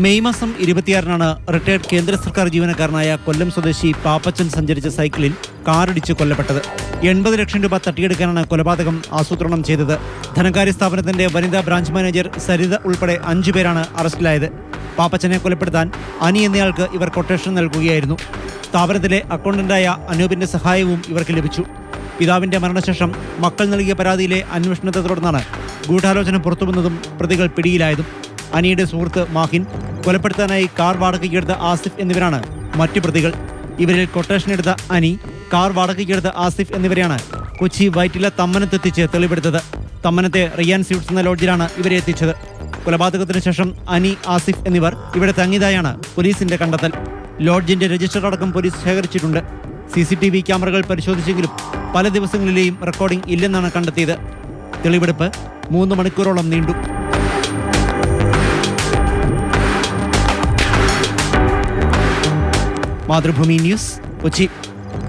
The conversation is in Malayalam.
മെയ് മാസം 26-നാണ് റിട്ടയർഡ് കേന്ദ്ര സർക്കാർ ജീവനക്കാരനായ കൊല്ലം സ്വദേശി പാപ്പച്ചൻ സഞ്ചരിച്ച സൈക്കിളിൽ കാറിടിച്ച് കൊല്ലപ്പെട്ടത്. 80 ലക്ഷം രൂപ തട്ടിയെടുക്കാനാണ് കൊലപാതകം ആസൂത്രണം ചെയ്തത്. ധനകാര്യ സ്ഥാപനത്തിന്റെ വനിതാ ബ്രാഞ്ച് മാനേജർ സരിത ഉൾപ്പെടെ 5 പേരാണ് അറസ്റ്റിലായത്. പാപ്പച്ചനെ കൊലപ്പെടുത്താൻ അനി എന്നയാൾക്ക് ഇവർ കൊട്ടേഷൻ നൽകുകയായിരുന്നു. സ്ഥാപനത്തിലെ അക്കൗണ്ടന്റായ അനൂപിന്റെ സഹായവും ഇവർക്ക് ലഭിച്ചു. പിതാവിന്റെ മരണശേഷം മക്കൾ നൽകിയ പരാതിയിലെ അന്വേഷണത്തെ തുടർന്നാണ് ഗൂഢാലോചന പുറത്തുവന്നതും പ്രതികൾ പിടിയിലായതും. അനിയുടെ സുഹൃത്ത് മാഹിൻ, കൊലപ്പെടുത്താനായി കാർ വാടകയ്ക്കെടുത്ത ആസിഫ് എന്നിവരാണ് മറ്റു പ്രതികൾ. ഇവരിൽ കൊട്ടേഷൻ എടുത്ത അനി, കാർ വാടകയ്ക്കെടുത്ത ആസിഫ് എന്നിവരെയാണ് കൊച്ചി വൈറ്റില തമ്മനത്തെത്തിച്ച് തെളിവെടുത്തത്. തമ്മനത്തെ റിയാൻ സ്യൂട്ട്സ് എന്ന ലോഡ്ജിലാണ് ഇവരെ എത്തിച്ചത്. കൊലപാതകത്തിന് ശേഷം അനി, ആസിഫ് എന്നിവർ ഇവിടെ തങ്ങിയതായാണ് പോലീസിന്റെ കണ്ടെത്തൽ. ലോഡ്ജിന്റെ രജിസ്റ്റർ അടക്കം പോലീസ് ശേഖരിച്ചിട്ടുണ്ട്. CCTV ക്യാമറകൾ പരിശോധിച്ചെങ്കിലും പല ദിവസങ്ങളിലെയും റെക്കോർഡിംഗ് ഇല്ലെന്നാണ് കണ്ടെത്തിയത്. തെളിവെടുപ്പ് 3 മണിക്കൂറോളം നീണ്ടു. മാതൃഭൂമി ന്യൂസ്, കൊച്ചി.